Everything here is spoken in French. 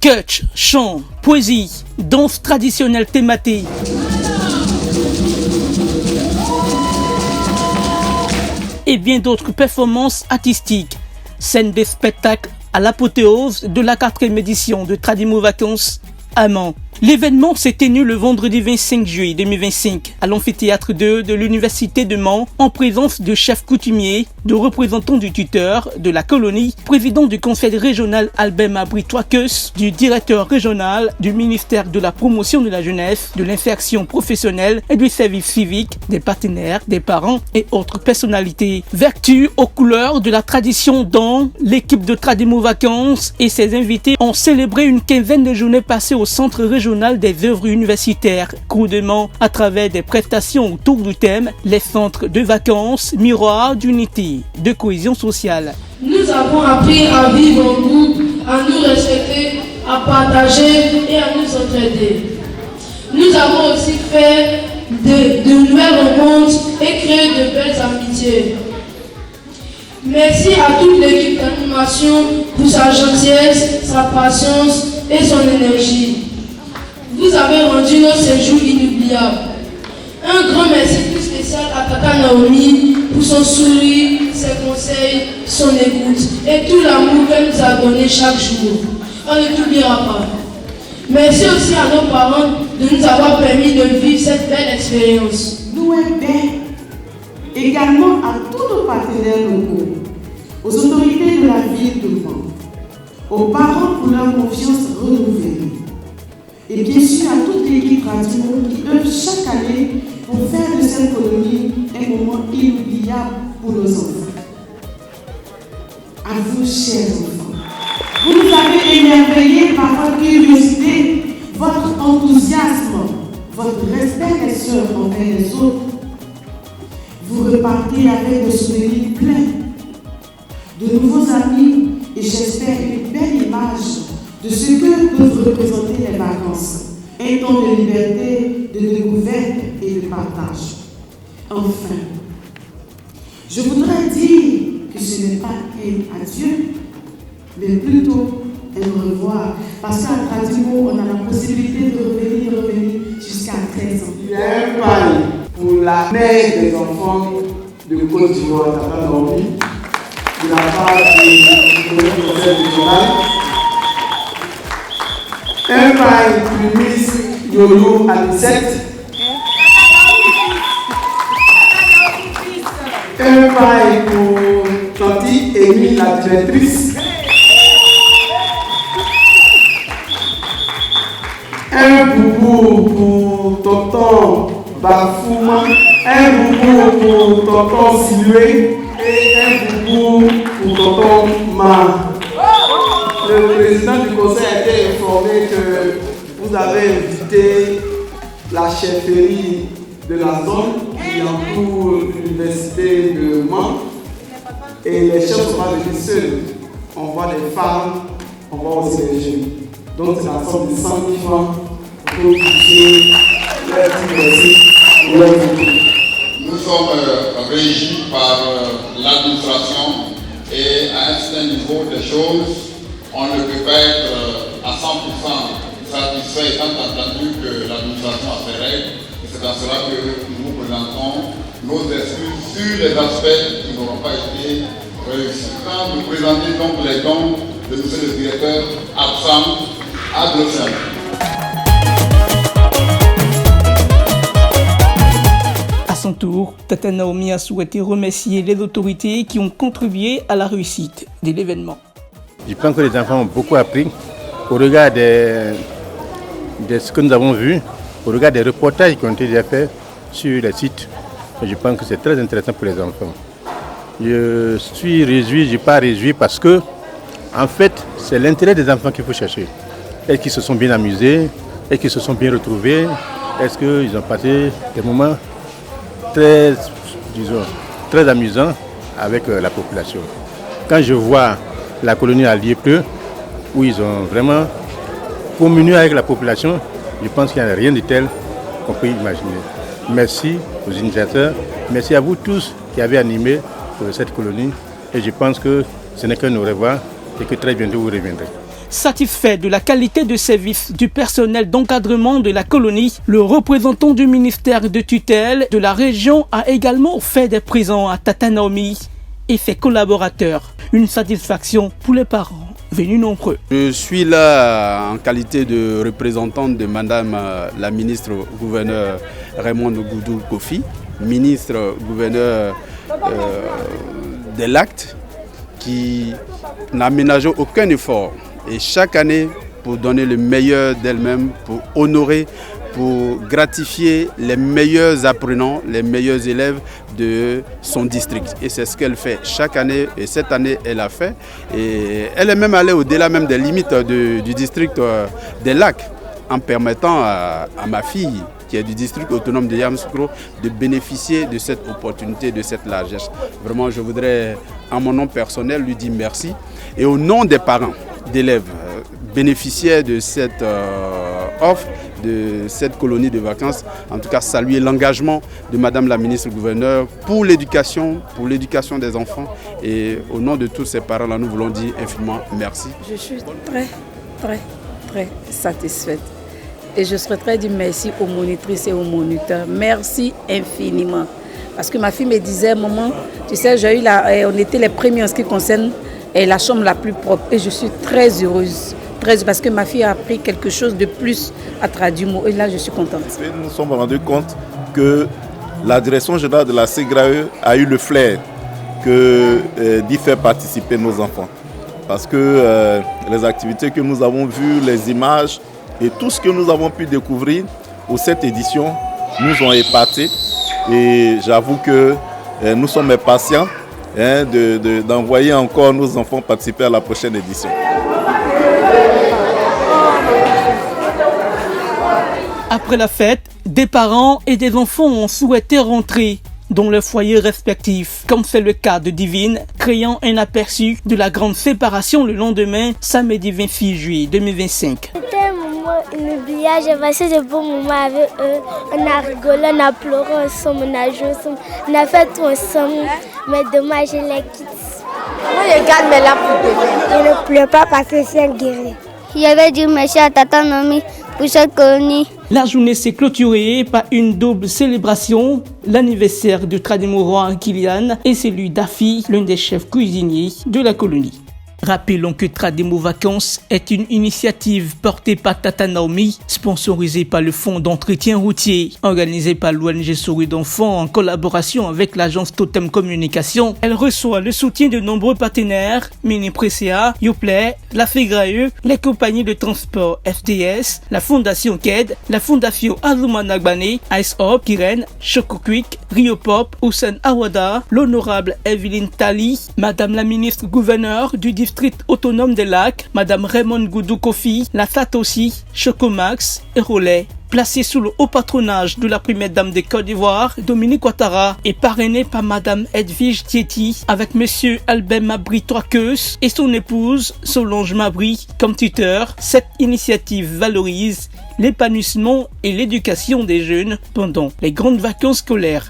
Sketch, chant, poésie, danse traditionnelle thématique. Et bien d'autres performances artistiques. Scène des spectacles à l'apothéose de la 4e édition de Tradimo Vacances à Mans. L'événement s'est tenu le vendredi 25 juillet 2025 à l'amphithéâtre 2 de l'Université de Mans en présence de chefs coutumiers, de représentants du tuteur, de la colonie, président du conseil régional Albert Mabry-Touaqueus, du directeur régional du ministère de la promotion de la jeunesse, de l'insertion professionnelle et du service civique, des partenaires, des parents et autres personnalités. Vertu aux couleurs de la tradition dont l'équipe de Tradimo Vacances et ses invités ont célébré une quinzaine de journées passées au centre régional des œuvres universitaires, crudement à travers des prestations autour du thème les centres de vacances, miroirs d'unité, de cohésion sociale. Nous avons appris à vivre en groupe, à nous respecter, à partager et à nous entraider. Nous avons aussi fait de nouvelles rencontres et créé de belles amitiés. Merci à toute l'équipe d'animation pour sa gentillesse, sa patience et son énergie. Vous avez rendu nos séjours inoubliables. Un grand merci tout spécial à Tata Naomi pour son sourire, ses conseils, son écoute et tout l'amour qu'elle nous a donné chaque jour. On ne l'oubliera pas. Merci aussi à nos parents de nous avoir permis de vivre cette belle expérience. Nous aimons également à tous nos partenaires locaux, aux autorités de la ville de Mans, aux parents pour leur confiance renouvelée. Et bien sûr à toute l'équipe Tradimo qui œuvre chaque année pour faire de cette colonie un moment inoubliable pour nos enfants. À vous, chers enfants, vous nous avez émerveillés par votre curiosité, votre enthousiasme, votre respect des sœurs envers les autres. Vous repartez avec des souvenirs pleins, de nouveaux amis et j'espère une belle image de ce que peuvent représenter les vacances, un temps de liberté, de découverte et de partage. Enfin, je voudrais dire que ce n'est pas un adieu, mais plutôt un au revoir, parce qu'à Tradimo, on a la possibilité de revenir jusqu'à 13 ans. Il y a un pari pour la mère des enfants de Côte d'Ivoire, Tata Naomi, de la part du conseil régional. Un paille pour Miss Yolo Anisette. Un paille pour Chanty Amy, la directrice. Un boubou pour Tonton Bafouma. Un boubou pour Tonton Silué. Et un boubou pour Tonton Ma. Le président du conseil a été informé que vous avez invité la chefferie de la zone qui entoure l'université de Mans. Et les chefs sont pas venus seuls. On voit des femmes, on voit aussi des jeunes. Donc c'est la somme de 100 000 francs pour toucher leur petit merci et leur vie. Nous sommes régis par l'administration et à un certain niveau des choses, on ne peut pas être à 100% satisfait étant entendu que l'administration a ses règles. Et c'est dans cela que nous vous présentons nos excuses sur les aspects qui n'auront pas été réussis. Quand vous présentez donc les dons de M. le directeur absent à Bruxelles. À son tour, Tata Naomi a souhaité remercier les autorités qui ont contribué à la réussite de l'événement. Je pense que les enfants ont beaucoup appris au regard de ce que nous avons vu, au regard des reportages qui ont été déjà faits sur les sites. Je pense que c'est très intéressant pour les enfants. Je suis réjoui, je ne suis pas réjoui parce que, en fait, c'est l'intérêt des enfants qu'il faut chercher. Est-ce qu'ils se sont bien amusés? Est-ce qu'ils se sont bien retrouvés? Est-ce qu'ils ont passé des moments très, très amusants avec la population? Quand je vois la colonie à Liépreux, où ils ont vraiment communié avec la population, je pense qu'il n'y a rien de tel qu'on peut imaginer. Merci aux initiateurs, merci à vous tous qui avez animé cette colonie et je pense que ce n'est qu'un au revoir et que très bientôt vous reviendrez. Satisfait de la qualité de service du personnel d'encadrement de la colonie, le représentant du ministère de tutelle de la région a également fait des présents à Tata Naomi et ses collaborateurs. Une satisfaction pour les parents venus nombreux. Je suis là en qualité de représentant de Madame la ministre gouverneur Raymond Goudou Kofi, ministre gouverneur des Lacs, qui n'a ménagé aucun effort et chaque année pour donner le meilleur d'elle-même, pour honorer, pour gratifier les meilleurs apprenants, les meilleurs élèves de son district. Et c'est ce qu'elle fait chaque année, et cette année elle a fait. Et elle est même allée au-delà même des limites du district des Lacs, en permettant à ma fille, qui est du district autonome de Yamoussoukro, de bénéficier de cette opportunité, de cette largesse. Vraiment, je voudrais, en mon nom personnel, lui dire merci. Et au nom des parents d'élèves bénéficiaires de cette offre, de cette colonie de vacances, en tout cas saluer l'engagement de Madame la ministre gouverneure pour l'éducation des enfants. Et au nom de tous ces parents-là, nous voulons dire infiniment merci. Je suis très satisfaite. Et je souhaiterais dire merci aux monitrices et aux moniteurs. Merci infiniment. Parce que ma fille me disait, maman, tu sais, on était les premiers en ce qui concerne la chambre la plus propre. Et je suis très heureuse. Parce que ma fille a appris quelque chose de plus à traduire mot. Et là, je suis contente. Nous nous sommes rendus compte que la direction générale de la CGRAE a eu le flair d'y faire participer nos enfants. Parce que les activités que nous avons vues, les images et tout ce que nous avons pu découvrir pour cette édition nous ont épatés. Et j'avoue que nous sommes impatients d'envoyer encore nos enfants participer à la prochaine édition. Après la fête, des parents et des enfants ont souhaité rentrer dans leurs foyers respectifs, comme c'est le cas de Divine, créant un aperçu de la grande séparation le lendemain, samedi 26 juillet 2025. C'était un moment inoubliable, j'ai passé de bons moments avec eux, on a rigolé, on a pleuré ensemble, on a joué ensemble, on a fait tout ensemble, mais dommage, je les quitte. Moi je garde mes larmes pour demain. Je ne pleure pas parce que c'est un guerrier. Je vais dire merci à Tata Naomi pour cette colonie. La journée s'est clôturée par une double célébration, l'anniversaire de Tradimouroan Kylian et celui d'Afi, l'un des chefs cuisiniers de la colonie. Rappelons que Tradimou Vacances est une initiative portée par Tata Naomi, sponsorisée par le Fonds d'entretien routier, organisée par l'ONG Souris d'enfants en collaboration avec l'agence Totem Communication. Elle reçoit le soutien de nombreux partenaires, Mini Presea, Yoplait, la FEGRAE, les compagnies de transport FTS, la Fondation KED, la Fondation Azuma Nagbane, Ice Hop, Kiren, Choco Quick, Rio Pop, Hussein Awada, l'honorable Evelyne Tali, Madame la ministre gouverneur du district autonome des Lacs, Madame Raymond Goudou Kofi, la Satoshi, Chocomax et Relais. Placé sous le haut patronage de la première dame de Côte d'Ivoire, Dominique Ouattara, et parrainé par Madame Edwige Tieti, avec Monsieur Albert Mabry Troikeus et son épouse Solange Mabry comme tuteur. Cette initiative valorise l'épanouissement et l'éducation des jeunes pendant les grandes vacances scolaires.